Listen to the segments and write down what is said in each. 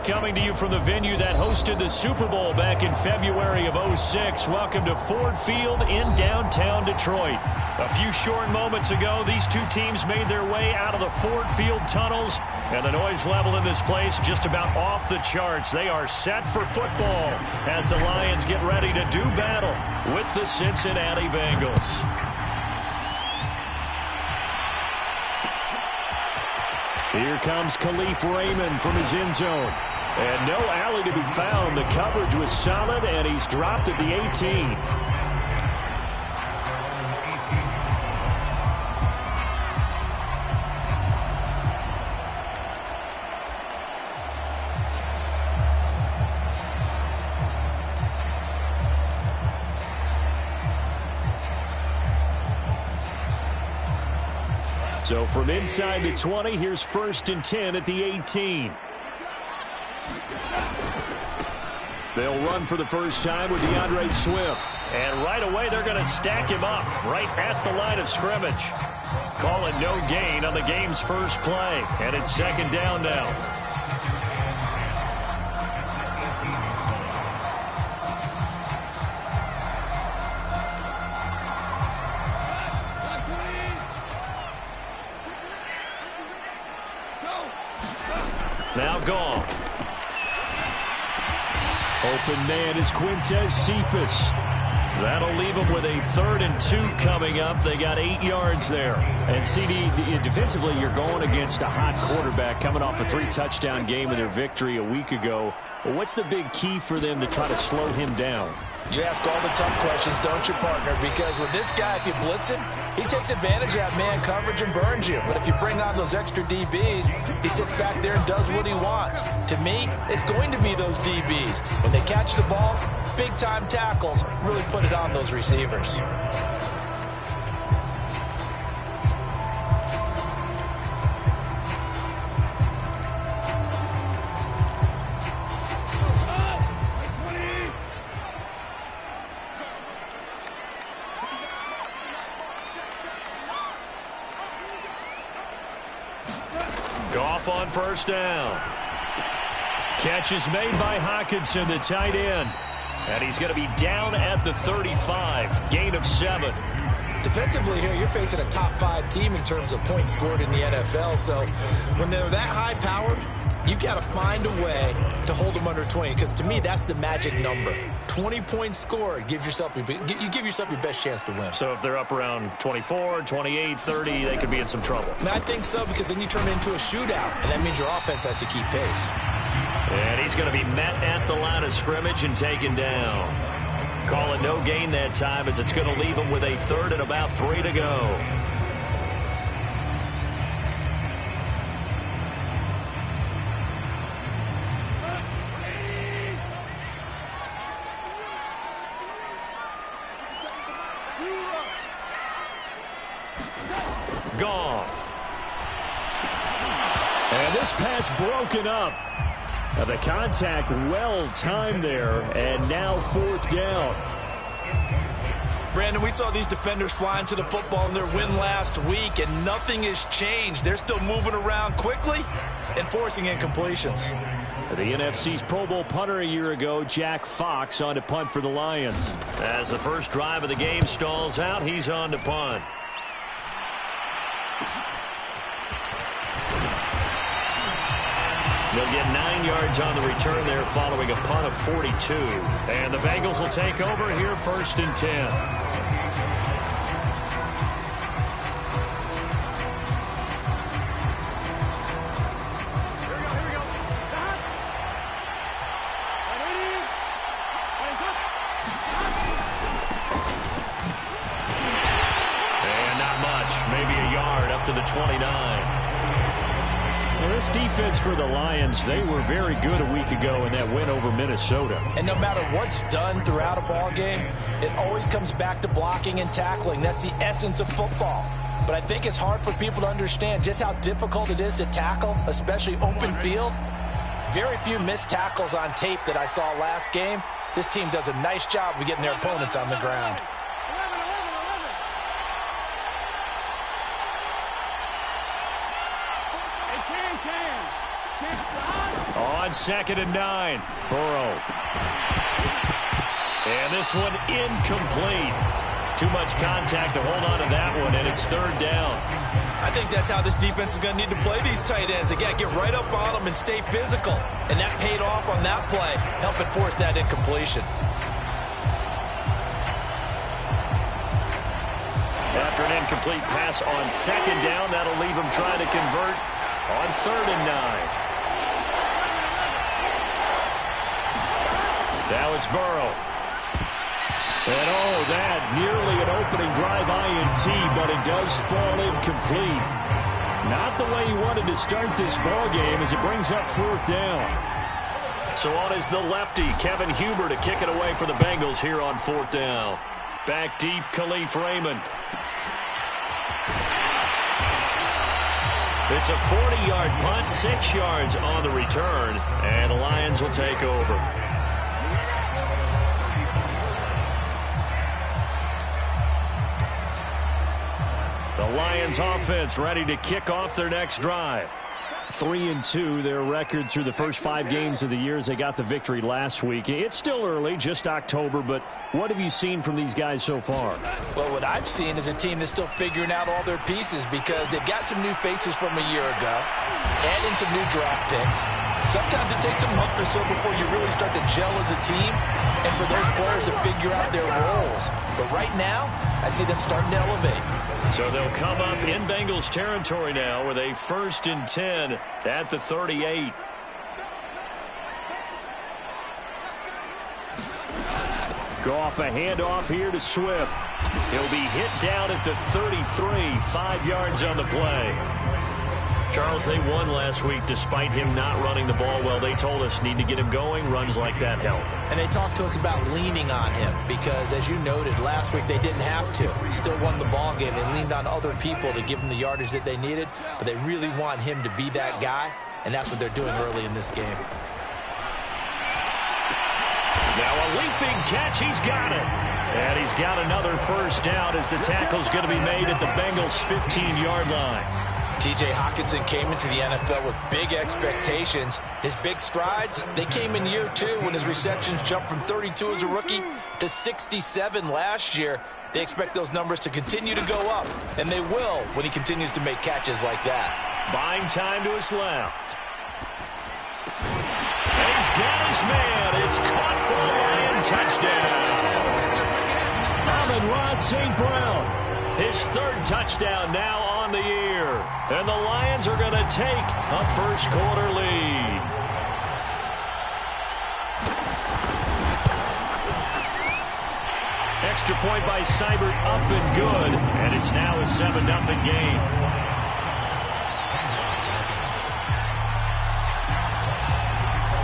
coming to you from the venue that hosted the Super Bowl back in February of '06. Welcome to Ford Field in downtown Detroit. A few short moments ago, these two teams made their way out of the Ford Field tunnels, and the noise level in this place just about off the charts. They are set for football as the Lions get ready to do battle with the Cincinnati Bengals. Here comes Khalif Raymond from his end zone. And no alley to be found. The coverage was solid, and he's dropped at the 18. So from inside the 20, here's 1st and 10 at the 18. They'll run for the first time with DeAndre Swift. And right away, they're going to stack him up right at the line of scrimmage. Call it no gain on the game's first play. And it's 2nd down now. Now Goff. Open man is Quintez Cephus. That'll leave them with a 3rd and 2 coming up. They got 8 yards there. And CD, defensively, you're going against a hot quarterback coming off a 3-touchdown game in their victory a week ago. Well, what's the big key for them to try to slow him down? You ask all the tough questions, don't you, partner? Because with this guy, if you blitz him, he takes advantage of that man coverage and burns you. But if you bring on those extra DBs, he sits back there and does what he wants. To me, it's going to be those DBs. When they catch the ball, big-time tackles really put it on those receivers. Goff on 1st down. Catch is made by Hockenson, the tight end. And he's going to be down at the 35. Gain of 7. Defensively here, you're facing a top 5 team in terms of points scored in the NFL. So when they're that high-powered, you've got to find a way to hold them under 20. Because to me, that's the magic number. 20 points scored, you give yourself your best chance to win. So if they're up around 24, 28, 30, they could be in some trouble. And I think so, because then you turn it into a shootout, and that means your offense has to keep pace. And he's going to be met at the line of scrimmage and taken down. Call it no gain that time, as it's going to leave him with a 3rd and about 3 to go. Goff. And this pass broken up. Now the contact well timed there, and now 4th down. Brandon, we saw these defenders flying to the football in their win last week, and nothing has changed. They're still moving around quickly and forcing incompletions. The NFC's Pro Bowl punter a year ago, Jack Fox, on to punt for the Lions. As the first drive of the game stalls out, he's on to punt. They'll get 9 yards on the return there following a punt of 42. And the Bengals will take over here 1st and 10. And not much, maybe a yard up to the 29. Well, this defense for the Lions, they were very good a week ago in that win over Minnesota. And no matter what's done throughout a ball game, it always comes back to blocking and tackling. That's the essence of football. But I think it's hard for people to understand just how difficult it is to tackle, especially open field. Very few missed tackles on tape that I saw last game. This team does a nice job of getting their opponents on the ground. 2nd and 9. Burrow. And this one incomplete. Too much contact to hold on to that one, and it's 3rd down. I think that's how this defense is going to need to play these tight ends. Again, get right up on them and stay physical. And that paid off on that play, helping force that incompletion. After an incomplete pass on 2nd down, that'll leave him trying to convert on 3rd and 9. Now it's Burrow. And that nearly an opening drive INT, but it does fall incomplete. Not the way he wanted to start this ball game as it brings up 4th down. So on is the lefty, Kevin Huber, to kick it away for the Bengals here on 4th down. Back deep, Khalif Raymond. It's a 40-yard punt, 6 yards on the return, and the Lions will take over. The Lions offense ready to kick off their next drive. 3-2, their record through the first 5 games of the year as they got the victory last week. It's still early, just October, but what have you seen from these guys so far? Well, what I've seen is a team that's still figuring out all their pieces because they've got some new faces from a year ago, adding some new draft picks. Sometimes it takes a month or so before you really start to gel as a team and for those players to figure out their roles. But right now, I see them starting to elevate. So they'll come up in Bengals territory now with a 1st and 10 at the 38. Goff, a handoff here to Swift. He'll be hit down at the 33, 5 yards on the play. Charles, they won last week despite him not running the ball well. They told us need to get him going. Runs like that help. And they talked to us about leaning on him because, as you noted, last week they didn't have to. Still won the ball game. They leaned on other people to give them the yardage that they needed, but they really want him to be that guy, and that's what they're doing early in this game. Now a leaping catch. He's got it. And he's got another 1st down as the tackle's going to be made at the Bengals' 15-yard line. T.J. Hockenson came into the NFL with big expectations. His big strides, they came in year 2 when his receptions jumped from 32 as a rookie to 67 last year. They expect those numbers to continue to go up, and they will when he continues to make catches like that. Buying time to his left. And he's got his man. It's caught for a Lion touchdown. Amon-Ra St. Brown. His 3rd touchdown now on the year. And the Lions are going to take a 1st quarter lead. Extra point by Seibert up and good. And it's now a 7-0 game.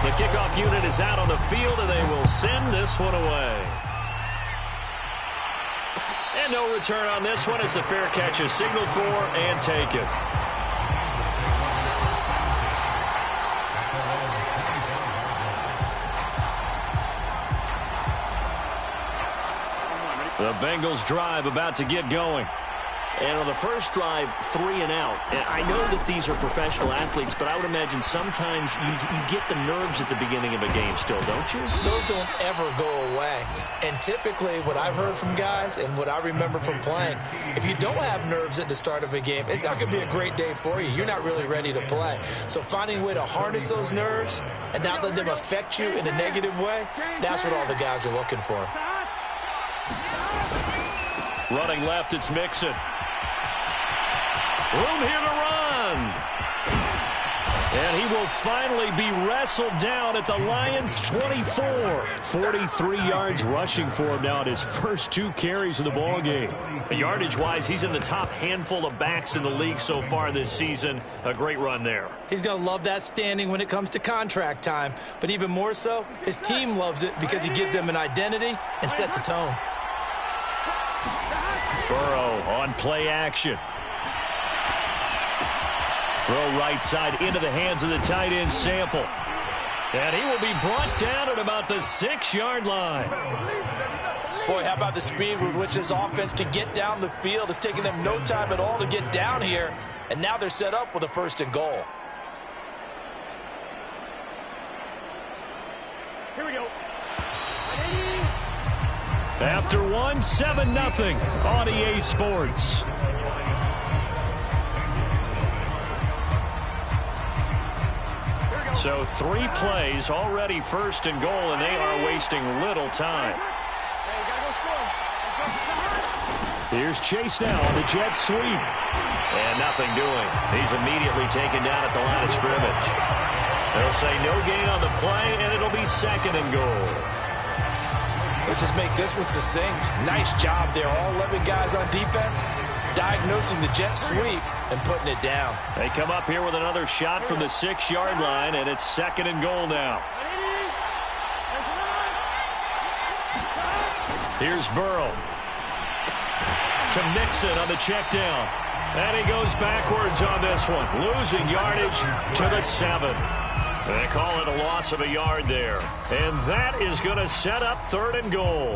The kickoff unit is out on the field, and they will send this one away. And no return on this one as the fair catch is signaled for and taken. The Bengals drive about to get going. And on the first drive, 3 and out. And I know that these are professional athletes, but I would imagine sometimes you get the nerves at the beginning of a game still, don't you? Those don't ever go away. And typically what I've heard from guys and what I remember from playing, if you don't have nerves at the start of a game, it's not going to be a great day for you. You're not really ready to play. So finding a way to harness those nerves and not let them affect you in a negative way, that's what all the guys are looking for. Running left, it's Mixon. Room here to run. And he will finally be wrestled down at the Lions' 24. 43 yards rushing for him now at his first 2 carries of the ballgame. Yardage-wise, he's in the top handful of backs in the league so far this season. A great run there. He's going to love that standing when it comes to contract time. But even more so, his team loves it because he gives them an identity and sets a tone. Burrow on play action. Throw right side into the hands of the tight end Sample. And he will be brought down at about the 6-yard line. Boy, how about the speed with which this offense can get down the field. It's taken them no time at all to get down here. And now they're set up with a 1st and goal. Here we go. After one, 7-0 on EA Sports. So 3 plays already first and goal, and they are wasting little time. Here's Chase now on the jet sweep. And nothing doing. He's immediately taken down at the line of scrimmage. They'll say no gain on the play, and it'll be 2nd and goal. Let's just make this one succinct. Nice job there. All 11 guys on defense diagnosing the jet sweep and putting it down. They come up here with another shot from the 6-yard line, and it's 2nd and goal now. Here's Burrow to Mixon on the check down. And he goes backwards on this one, losing yardage to the 7. They call it a loss of a yard there. And that is going to set up 3rd and goal.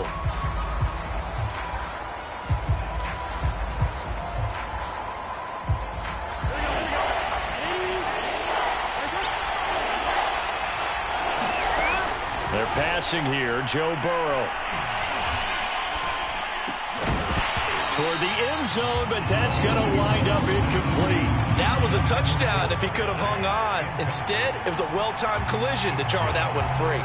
They're passing here, Joe Burrow. Toward the end zone, but that's going to wind up incomplete. That was a touchdown if he could have hung on. Instead, it was a well-timed collision to jar that one free.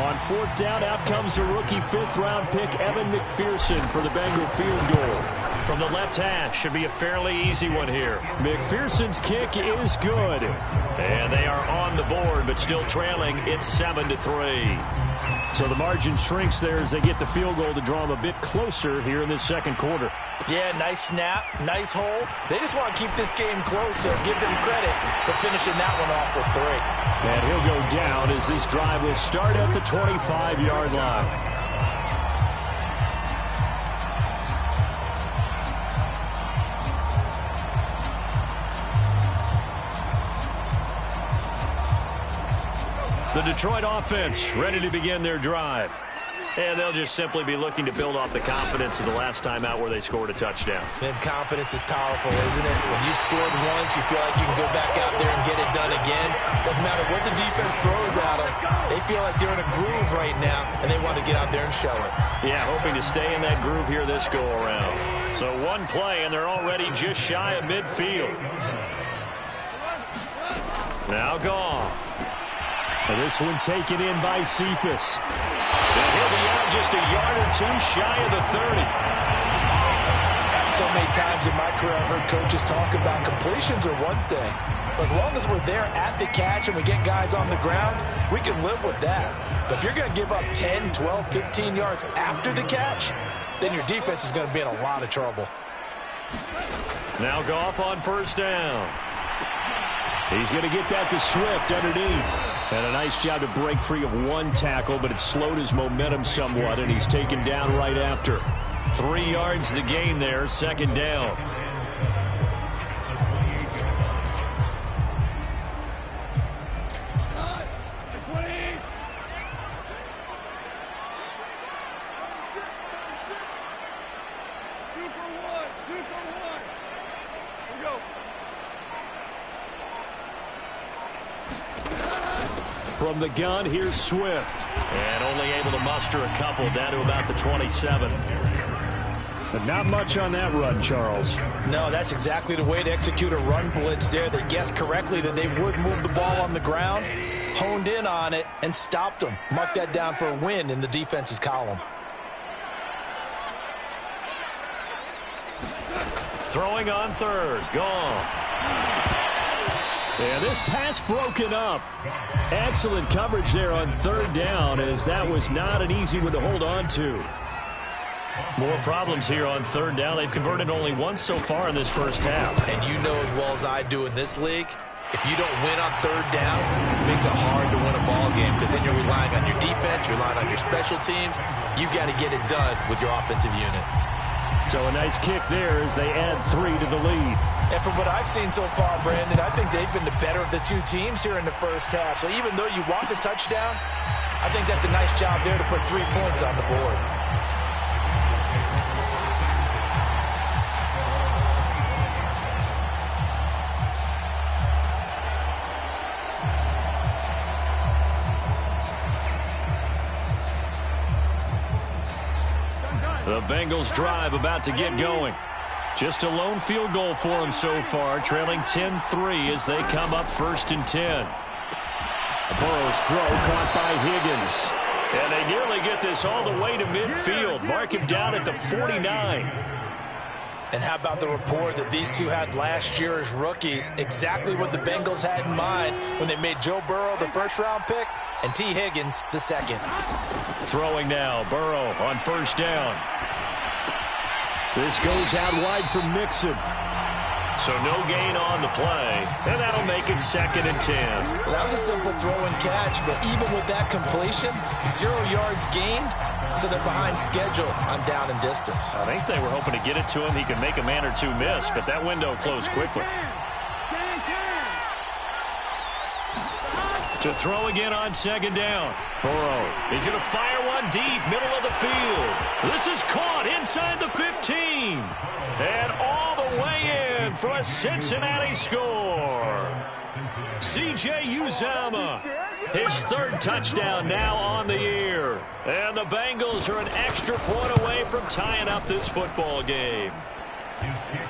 On 4th down, out comes the rookie 5th-round pick, Evan McPherson, for the Bengal field goal. From the left hash, should be a fairly easy one here. McPherson's kick is good. And they are on the board, but still trailing. It's 7-3. So the margin shrinks there as they get the field goal to draw them a bit closer here in this 2nd quarter. Yeah, nice snap, nice hole. They just want to keep this game close, so give them credit for finishing that one off with 3. And he'll go down as this drive will start at the 25-yard line. The Detroit offense ready to begin their drive. And they'll just simply be looking to build off the confidence of the last time out where they scored a touchdown. And confidence is powerful, isn't it? When you scored once, you feel like you can go back out there and get it done again. Doesn't matter what the defense throws at them. They feel like they're in a groove right now, and they want to get out there and show it. Yeah, hoping to stay in that groove here this go-around. So one play, and they're already just shy of midfield. Now Goff. And this one taken in by Cephas. And he'll be out just a yard or 2 shy of the 30. So many times in my career I've heard coaches talk about completions are one thing. But as long as we're there at the catch and we get guys on the ground, we can live with that. But if you're going to give up 10, 12, 15 yards after the catch, then your defense is going to be in a lot of trouble. Now Goff on 1st down. He's going to get that to Swift underneath. And a nice job to break free of one tackle, but it slowed his momentum somewhat, and he's taken down right after. 3 yards the gain there, 2nd down. From the gun, here's Swift. And only able to muster a couple down to about the 27. But not much on that run, Charles. No, that's exactly the way to execute a run blitz there. They guessed correctly that they would move the ball on the ground, honed in on it, and stopped them. Mark that down for a win in the defense's column. Throwing on 3rd. Goff. And this pass broken up. Excellent coverage there on 3rd down, as that was not an easy one to hold on to. More problems here on 3rd down. They've converted only once so far in this first half. And you know as well as I do in this league, if you don't win on 3rd down, it makes it hard to win a ball game because then you're relying on your defense, you're relying on your special teams. You've got to get it done with your offensive unit. So a nice kick there as they add 3 to the lead. And from what I've seen so far, Brandon, I think they've been the better of the 2 teams here in the first half. So even though you want the touchdown, I think that's a nice job there to put 3 points on the board. The Bengals drive about to get going. Just a lone field goal for them so far, trailing 10-3 as they come up 1st and 10. Burrow's throw caught by Higgins. And they nearly get this all the way to midfield. Mark him down at the 49. And how about the rapport that these two had last year as rookies? Exactly what the Bengals had in mind when they made Joe Burrow the first-round pick and T. Higgins the second. Throwing now, Burrow on 1st down. This goes out wide for Mixon. So no gain on the play, and that'll make it 2nd and 10. Well, that was a simple throw and catch, but even with that completion, 0 yards gained, so they're behind schedule on down and distance. I think they were hoping to get it to him. He could make a man or two miss, but that window closed quickly. To throw again on 2nd down. Burrow, he's going to fire one deep, middle of the field. This is caught inside the 15. And all the way in for a Cincinnati score. C.J. Uzomah, his 3rd touchdown now on the year. And the Bengals are an extra point away from tying up this football game.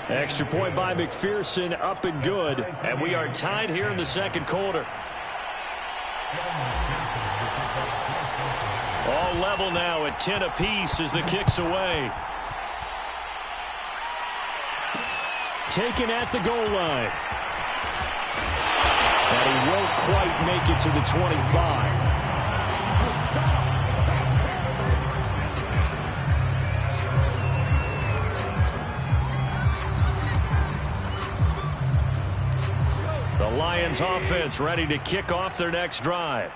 Extra point by McPherson, up and good. And we are tied here in the 2nd quarter. All level now at 10 apiece as the kick's away. Taken at the goal line. And he won't quite make it to the 25. The Lions offense ready to kick off their next drive.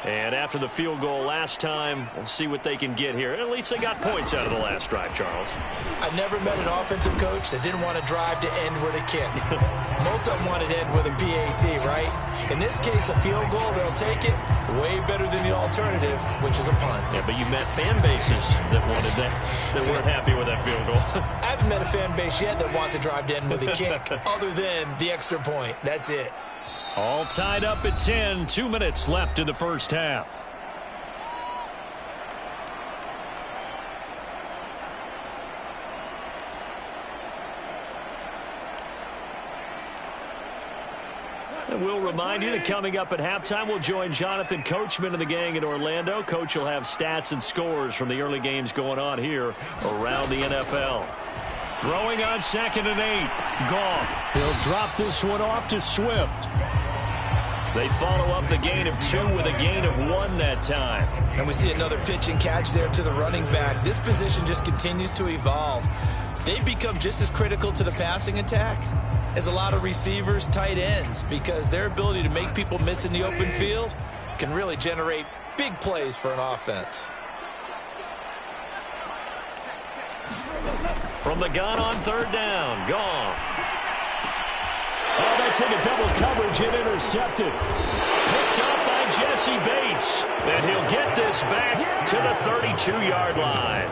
And after the field goal last time, we'll see what they can get here. At least they got points out of the last drive, Charles. I never met an offensive coach that didn't want to drive to end with a kick. Most of them wanted to end with a PAT, right? In this case, a field goal, they'll take it. Way better than the alternative, which is a punt. Yeah, but you've met fan bases that wanted that, that weren't happy with that field goal. I haven't met a fan base yet that wants to drive to end with a kick, other than the extra point. That's it. All tied up at 10. 2 minutes left in the 1st half. And we'll remind you that coming up at halftime, we'll join Jonathan Coachman and the gang in Orlando. Coach will have stats and scores from the early games going on here around the NFL. Throwing on 2nd and 8. Goff. He'll drop this one off to Swift. They follow up the gain of 2 with a gain of 1 that time. And we see another pitch and catch there to the running back. This position just continues to evolve. They become just as critical to the passing attack as a lot of receivers, tight ends, because their ability to make people miss in the open field can really generate big plays for an offense. From the gun on 3rd down, Goff. Oh, that's into double coverage and intercepted. Picked up by Jesse Bates. And he'll get this back to the 32-yard line.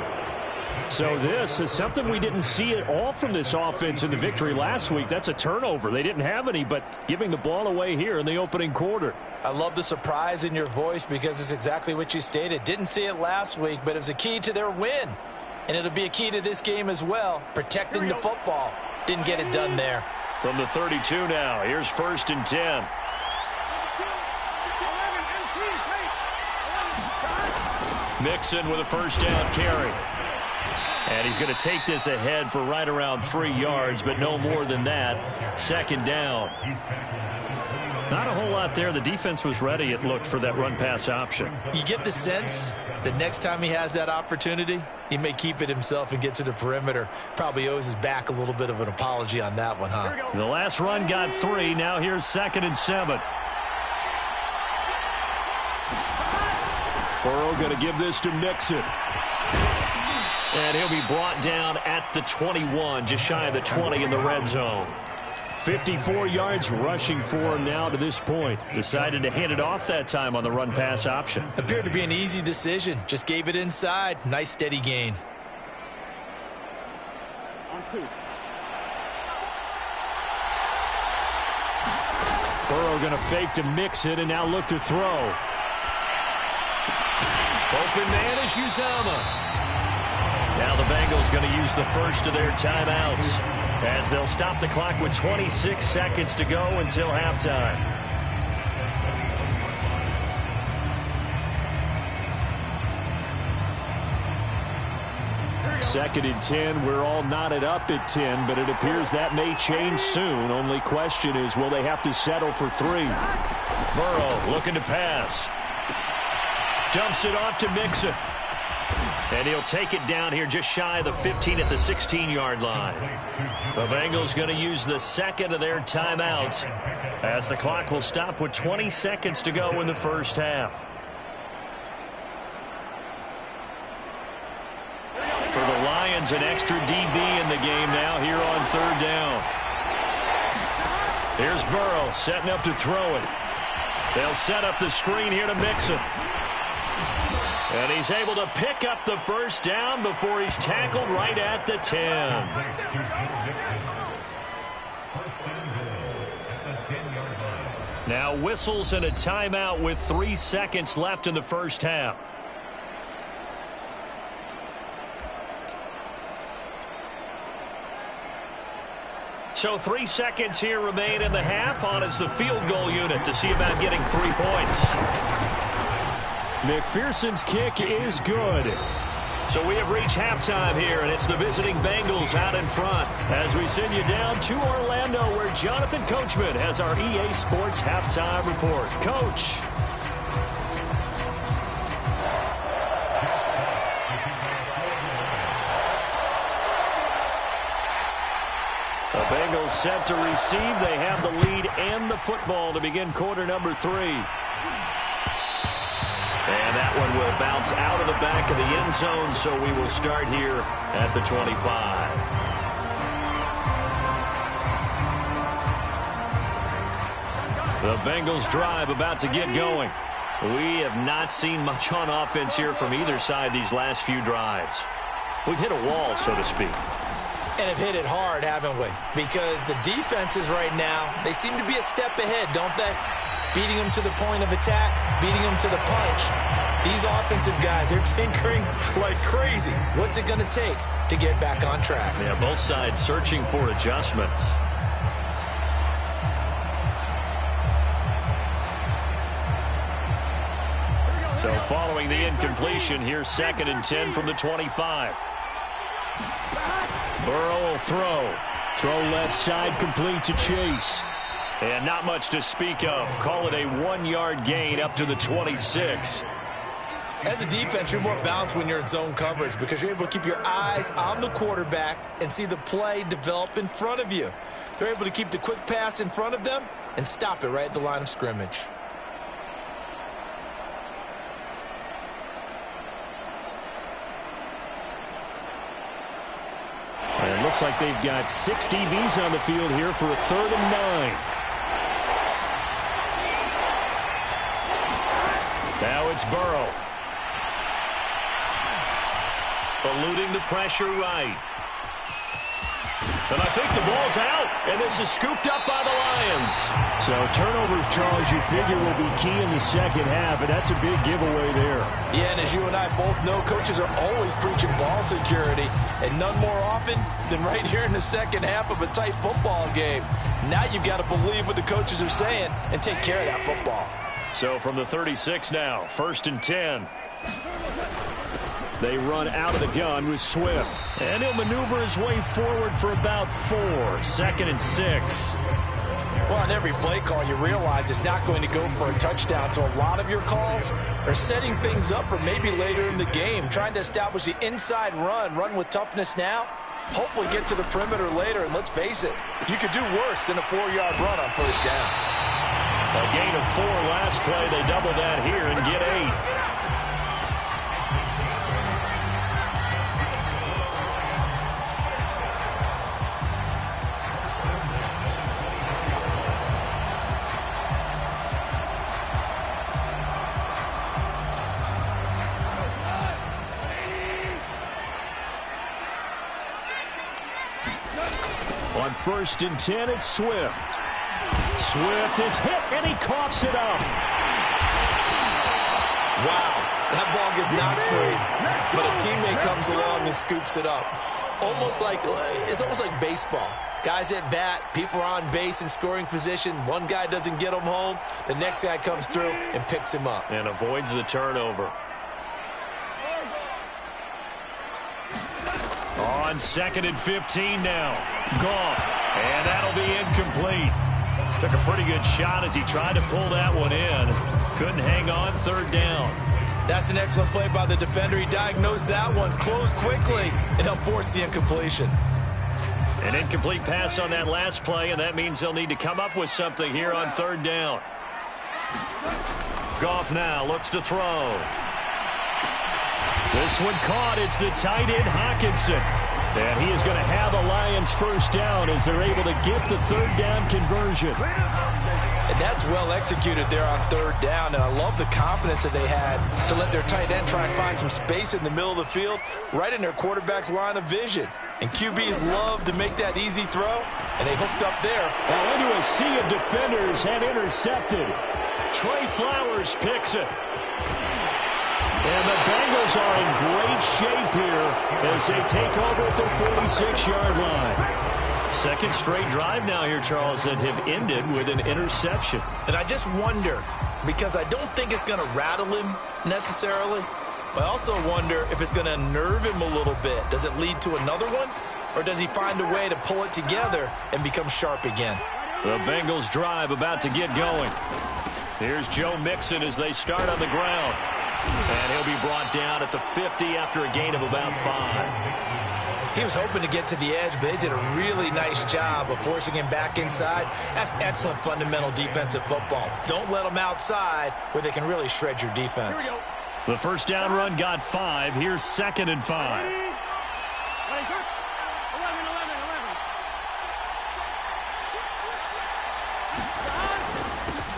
So this is something we didn't see at all from this offense in the victory last week. That's a turnover. They didn't have any, but giving the ball away here in the opening quarter. I love the surprise in your voice because it's exactly what you stated. Didn't see it last week, but it was a key to their win. And it'll be a key to this game as well, protecting the football. Didn't get it done there. From the 32 now, here's 1st and 10. Mixon with a 1st down carry. And he's going to take this ahead for right around 3 yards, but no more than that. 2nd down. Not a whole lot there. The defense was ready, it looked, for that run-pass option. You get the sense that next time he has that opportunity, he may keep it himself and get to the perimeter. Probably owes his back a little bit of an apology on that one, huh? The last run got 3. Now here's 2nd and 7. Burrow going to give this to Mixon. And he'll be brought down at the 21, just shy of the 20 in the red zone. 54 yards rushing for him now to this point. Decided to hand it off that time on the run-pass option. Appeared to be an easy decision. Just gave it inside. Nice steady gain. Burrow going to fake to Mixon and now look to throw. Open man is Uzomah. Now the Bengals going to use the first of their timeouts as they'll stop the clock with 26 seconds to go until halftime. Second and 10. We're all knotted up at 10, but it appears that may change soon. Only question is, will they have to settle for 3? Burrow looking to pass. Dumps it off to Mixon. And he'll take it down here just shy of the 15 at the 16-yard line. The Bengals going to use the second of their timeouts as the clock will stop with 20 seconds to go in the first half. For the Lions, an extra DB in the game now here on third down. Here's Burrow setting up to throw it. They'll set up the screen here to Mixon. And he's able to pick up the first down before he's tackled right at the 10. Now whistles and a timeout with 3 seconds left in the first half. So 3 seconds here remain in the half. On is the field goal unit to see about getting 3 points. McPherson's kick is good. So we have reached halftime here, and it's the visiting Bengals out in front as we send you down to Orlando, where Jonathan Coachman has our EA Sports halftime report. Coach. The Bengals set to receive. They have the lead and the football to begin quarter number 3. And that one will bounce out of the back of the end zone, so we will start here at the 25. The Bengals drive about to get going. We have not seen much on offense here from either side these last few drives. We've hit a wall, so to speak. And have hit it hard, haven't we? Because the defenses right now, they seem to be a step ahead, don't they? Beating them to the point of attack, beating them to the punch. These offensive guys, they're tinkering like crazy. What's it going to take to get back on track? Yeah, both sides searching for adjustments. So following the incompletion, here's 2nd and 10 from the 25. Burrow will throw. Throw left side, complete to Chase. And not much to speak of. Call it a 1-yard gain up to the 26. As a defense, you're more balanced when you're in zone coverage because you're able to keep your eyes on the quarterback and see the play develop in front of you. They're able to keep the quick pass in front of them and stop it right at the line of scrimmage. And it looks like they've got 6 DBs on the field here for a 3rd and 9. Now it's Burrow. Eluding the pressure right. And I think the ball's out, and this is scooped up by the Lions. So turnovers, Charles, you figure will be key in the second half, and that's a big giveaway there. Yeah, and as you and I both know, coaches are always preaching ball security, and none more often than right here in the second half of a tight football game. Now you've got to believe what the coaches are saying and take care of that football. So from the 36 now, 1st and 10. They run out of the gun with Swift. And he'll maneuver his way forward for about 4. 2nd and 6. Well, on every play call, you realize it's not going to go for a touchdown. So a lot of your calls are setting things up for maybe later in the game, trying to establish the inside run with toughness now. Hopefully get to the perimeter later, and let's face it, you could do worse than a 4-yard run on first down. A gain of 4 last play. They double that here and get 8. On 1st and 10, it's Swift. Swift is hit, and he coughs it up. Wow. That ball gets knocked free, but a teammate comes along and scoops it up. It's almost like baseball. Guys at bat, people are on base in scoring position. One guy doesn't get him home. The next guy comes through and picks him up. And avoids the turnover. On 2nd and 15 now. Goff. And that'll be incomplete. Took a pretty good shot as he tried to pull that one in. Couldn't hang on 3rd down. That's an excellent play by the defender. He diagnosed that one, closed quickly, and helped force the incompletion. An incomplete pass on that last play, and that means they'll need to come up with something here on 3rd down. Goff now looks to throw. This one caught. It's the tight end, Hockenson. And he is going to have the Lions first down as they're able to get the 3rd down conversion. And that's well executed there on 3rd down, and I love the confidence that they had to let their tight end try and find some space in the middle of the field, right in their quarterback's line of vision. And QBs love to make that easy throw, and they hooked up there. Well, into a sea of defenders and intercepted. Trey Flowers picks it. And the Bengals are in great shape here as they take over at their 46-yard line. Second straight drive now here, Charles, that have ended with an interception. And I just wonder, because I don't think it's going to rattle him necessarily, but I also wonder if it's going to unnerve him a little bit. Does it lead to another one? Or does he find a way to pull it together and become sharp again? The Bengals drive about to get going. Here's Joe Mixon as they start on the ground. And he'll be brought down at the 50 after a gain of about 5. He was hoping to get to the edge, but they did a really nice job of forcing him back inside. That's excellent fundamental defensive football. Don't let them outside where they can really shred your defense. The first down run got 5. Here's 2nd and 5.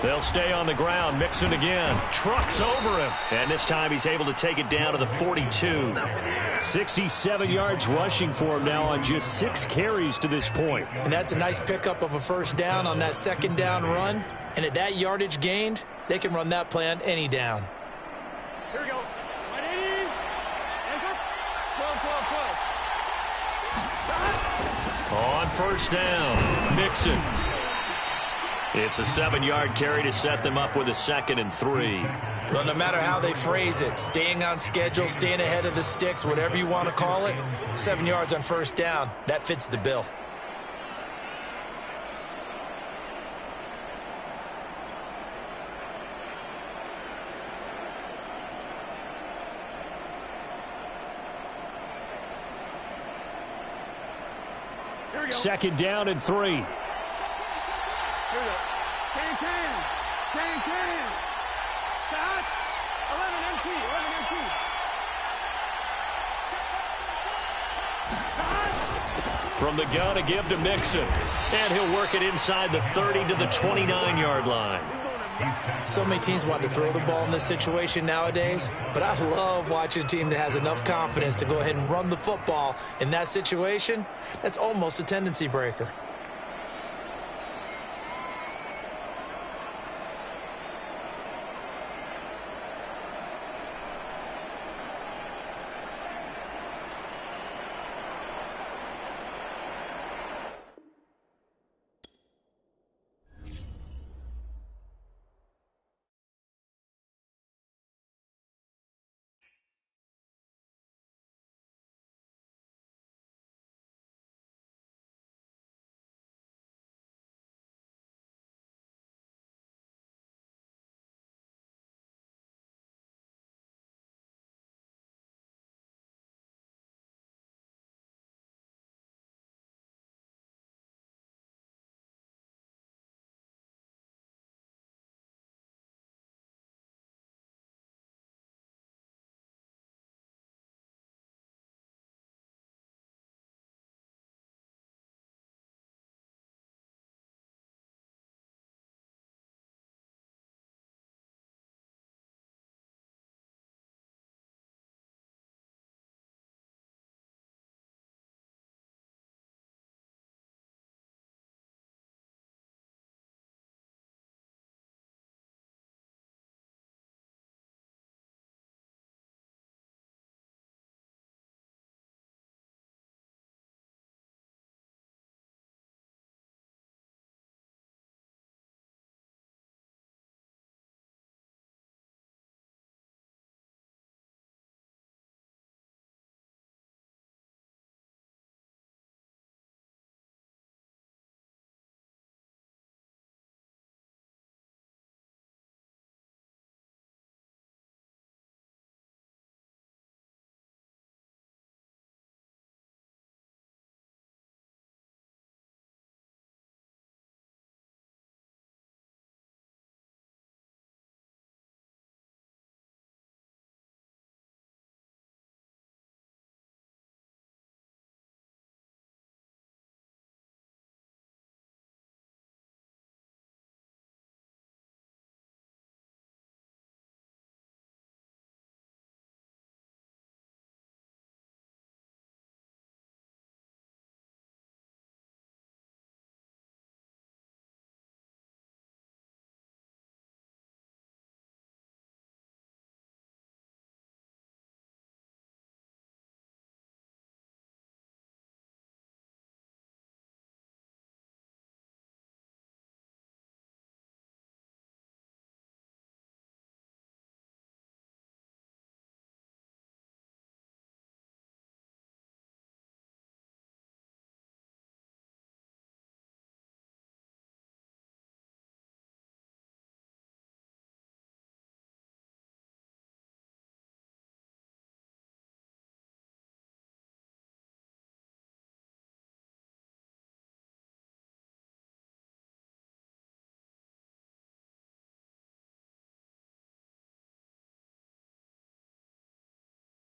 They'll stay on the ground. Mixon again. Trucks over him. And this time he's able to take it down to the 42. 67 yards rushing for him now on just 6 carries to this point. And that's a nice pickup of a first down on that 2nd down run. And at that yardage gained, they can run that play on any down. Here we go. 180. Answer. 12. On first down, Mixon. It's a 7-yard carry to set them up with a 2nd and 3. Well, no matter how they phrase it, staying on schedule, staying ahead of the sticks, whatever you want to call it, 7 yards on first down, that fits the bill. Here we go. 2nd down and 3. Here we go. Can. Shot. 11 MT. From the gun, a give to Mixon. And he'll work it inside the 30 to the 29-yard line. So many teams want to throw the ball in this situation nowadays, but I love watching a team that has enough confidence to go ahead and run the football in that situation. That's almost a tendency breaker.